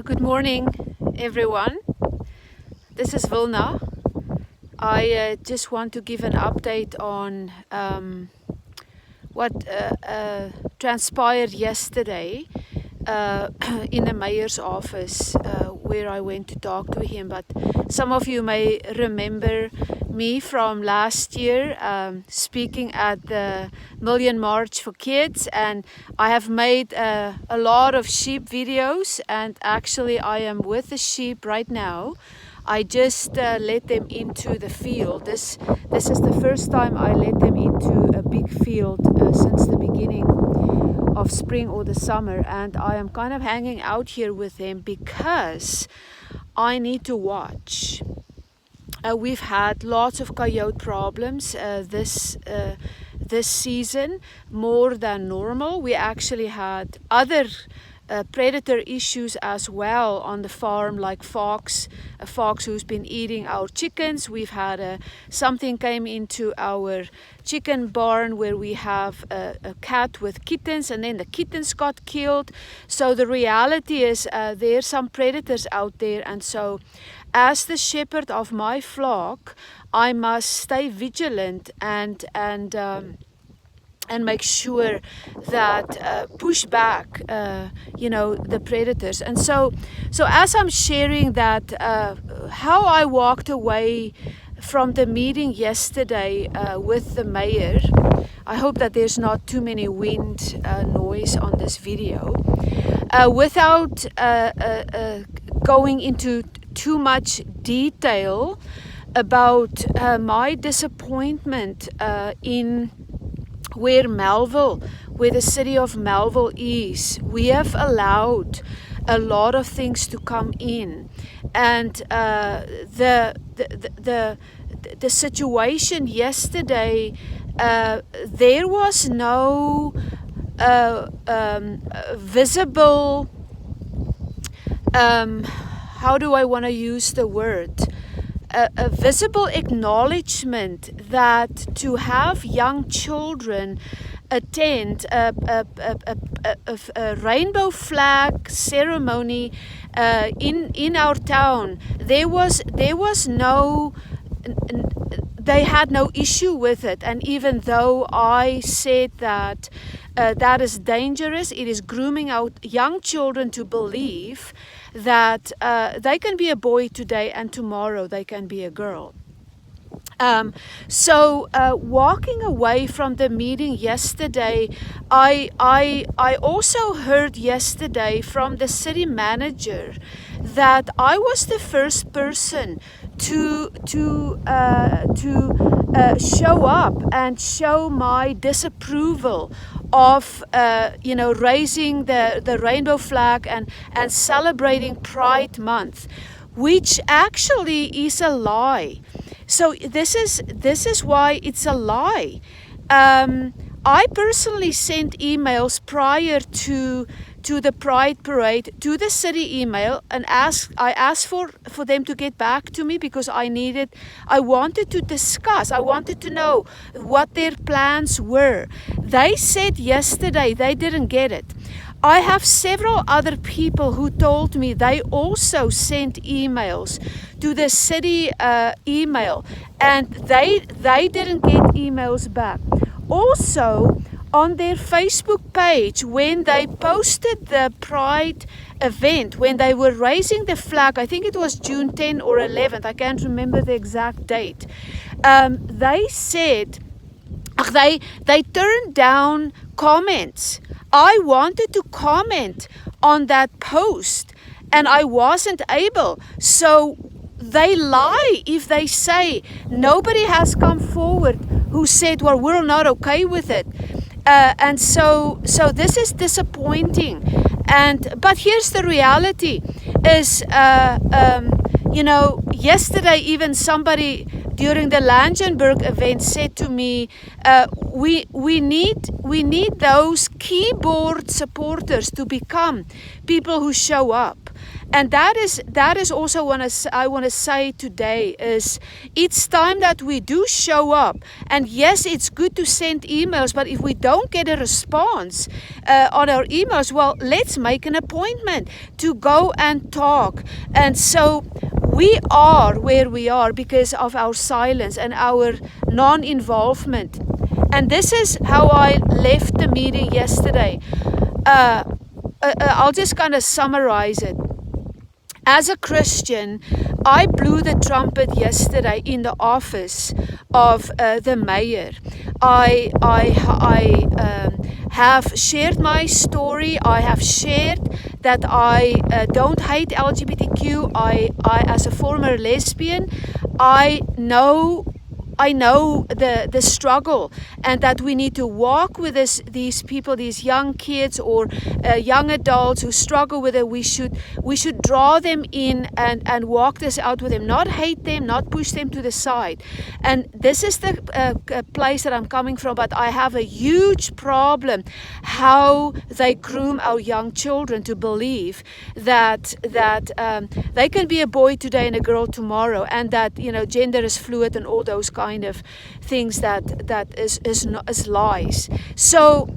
Good morning, everyone. This is Vilna. I just want to give an update on what transpired yesterday in the mayor's office where I went to talk to him. But some of you may remember me from last year speaking at the Million March for Kids, and I have made a lot of sheep videos, and actually I am with the sheep right now. I just let them into the field. This is the first time I let them into a big field since the beginning of spring or the summer, and I am kind of hanging out here with them because I need to watch. We've had lots of coyote problems this season, more than normal. We actually had other predator issues as well on the farm, like a fox who's been eating our chickens. We've had something came into our chicken barn where we have a cat with kittens, and then the kittens got killed. So the reality is there's some predators out there, and so as the shepherd of my flock, I must stay vigilant and make sure that push back, the predators. And so as I'm sharing that, how I walked away from the meeting yesterday with the mayor, I hope that there's not too many wind noise on this video, without going into too much detail about my disappointment in where the city of Melville is. We have allowed a lot of things to come in, and the situation yesterday, there was no visible, how do I want to use the word? A visible acknowledgement that to have young children attend a rainbow flag ceremony in our town, there was no. They had no issue with it, and even though I said that that is dangerous, it is grooming out young children to believe that they can be a boy today and tomorrow they can be a girl. Walking away from the meeting yesterday, I also heard yesterday from the city manager that I was the first person to show up and show my disapproval of raising the rainbow flag and celebrating Pride Month, which actually is a lie. So this is why it's a lie. I personally sent emails prior to the Pride Parade to the city email, and I asked for them to get back to me because I wanted to discuss. I wanted to know what their plans were. They said yesterday they didn't get it. I have several other people who told me they also sent emails to the city email, and they didn't get emails back. Also, on their Facebook page, when they posted the Pride event, when they were raising the flag, I think it was June 10 or 11th, I can't remember the exact date, they said they turned down comments. I wanted to comment on that post and I wasn't able. So they lie if they say nobody has come forward who said, well, we're not okay with it. And so this is disappointing. But here's the reality is, yesterday even somebody during the Langenberg event said to me, we need those keyboard supporters to become people who show up. And that is also what I want to say today is it's time that we do show up. And yes, it's good to send emails, but if we don't get a response on our emails, well, let's make an appointment to go and talk. And so we are where we are because of our silence and our non-involvement. And this is how I left the meeting yesterday. I'll just kind of summarize it. As a Christian, I blew the trumpet yesterday in the office of the mayor. I have shared my story. I have shared that I don't hate LGBTQ. I as a former lesbian, I know the struggle, and that we need to walk with these people, these young kids or young adults who struggle with it. We should draw them in and walk this out with them, not hate them, not push them to the side. And this is the place that I'm coming from, but I have a huge problem how they groom our young children to believe that they can be a boy today and a girl tomorrow, and that gender is fluid and all those kind of things that is lies. So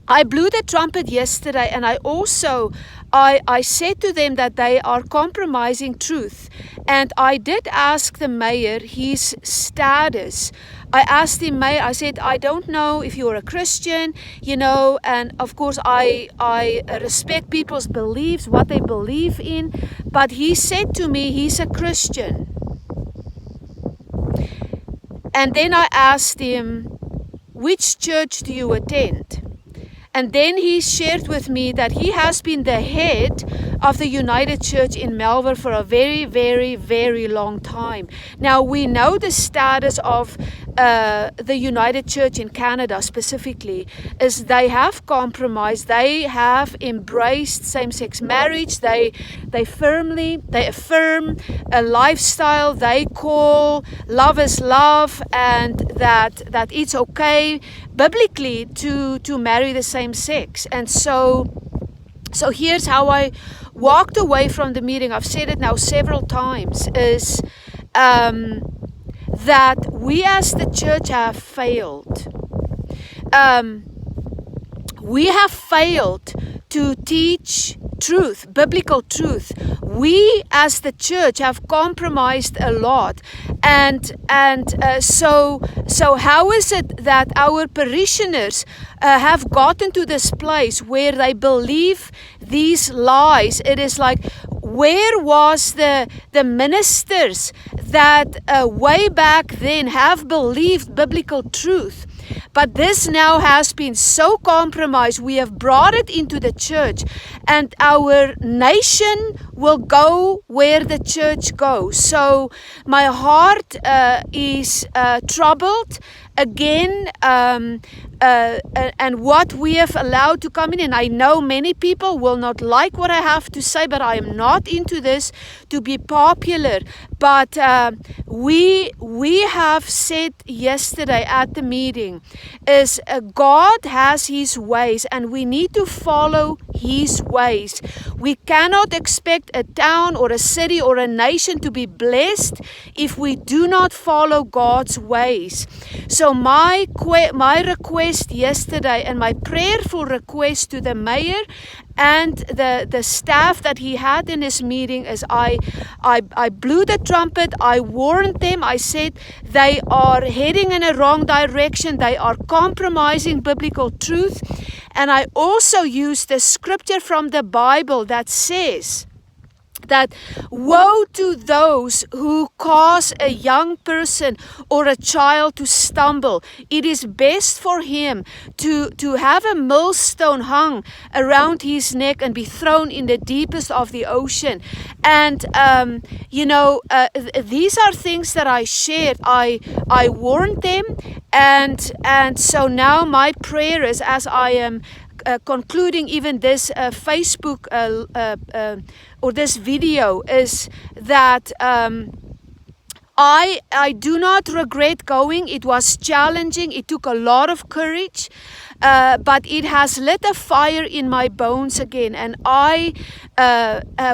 I blew the trumpet yesterday, and I also I said to them that they are compromising truth. And I did ask the mayor his status. I asked him, Mayor, I said, I don't know if you're a Christian, and of course I respect people's beliefs, what they believe in, but he said to me he's a Christian. And then I asked him, which church do you attend? And then he shared with me that he has been the head of the United Church in Melbourne for a very, very, very long time. Now, we know the status of the United Church in Canada specifically is they have compromised. They have embraced same-sex marriage. They affirm a lifestyle they call love is love, and that it's okay biblically to marry the same sex. And so here's how I walked away from the meeting. I've said it now several times, is that we as the church have failed. We have failed to teach truth, biblical truth. We as the church have compromised a lot. And so how is it that our parishioners have gotten to this place where they believe these lies? It is like, where was the ministers that way back then have believed biblical truth? But this now has been so compromised. We have brought it into the church, and our nation will go where the church goes. So my heart is troubled again, and what we have allowed to come in. And I know many people will not like what I have to say, but I am not into this to be popular. But we have said yesterday at the meeting is God has His ways, and we need to follow His ways. We cannot expect a town or a city or a nation to be blessed if we do not follow God's ways. So my request yesterday, and my prayerful request to the mayor and the staff that he had in his meeting, is I blew the trumpet. I warned them. I said they are heading in a wrong direction. They are compromising biblical truth. And I also used the scripture from the Bible that says that woe to those who cause a young person or a child to stumble. It is best for him to have a millstone hung around his neck and be thrown in the deepest of the ocean. And these are things that I shared. I warned them, and so now my prayer is, as I am concluding even this Facebook or this video, is that I do not regret going. It was challenging. It took a lot of courage, but it has lit a fire in my bones again. And I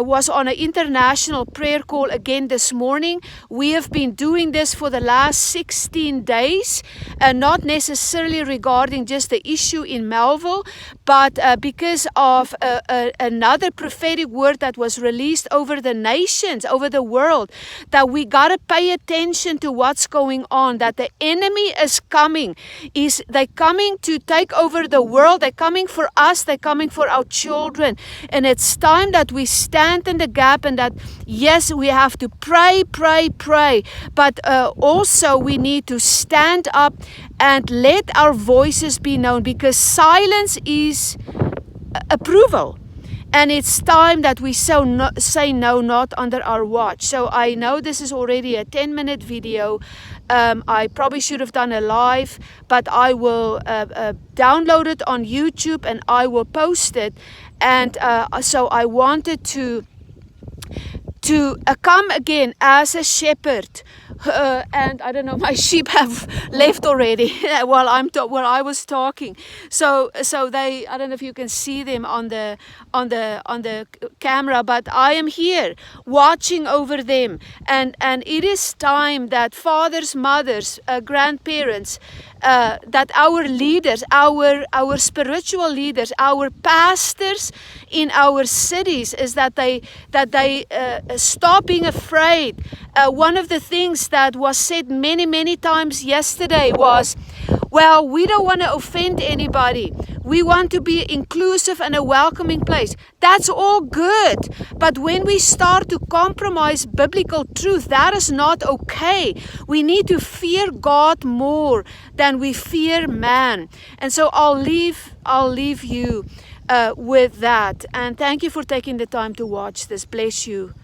was on an international prayer call again this morning. We have been doing this for the last 16 days, not necessarily regarding just the issue in Melville, but because of another prophetic word that was released over the nations, over the world, that we got to pay attention to what's going on, that the enemy is coming. They're coming to take over the world. They're coming for us. They're coming for our children. And it's time that we stand in the gap, and that, yes, we have to pray, but also we need to stand up and let our voices be known, because silence is approval. And it's time that we say no, not under our watch. So I know this is already a 10-minute video. I probably should have done a live, but I will download it on YouTube and I will post it. And so I wanted to come again as a shepherd. And I don't know, my sheep have left already while I was talking. So they, I don't know if you can see them on the camera, but I am here watching over them, and it is time that fathers, mothers, grandparents, that our leaders, our spiritual leaders, our pastors in our cities, is that they stop being afraid. One of the things that was said many times yesterday was, well, we don't want to offend anybody. We want to be inclusive and a welcoming place. That's all good. But when we start to compromise biblical truth, that is not okay. We need to fear God more than we fear man. And so I'll leave you with that. And thank you for taking the time to watch this. Bless you.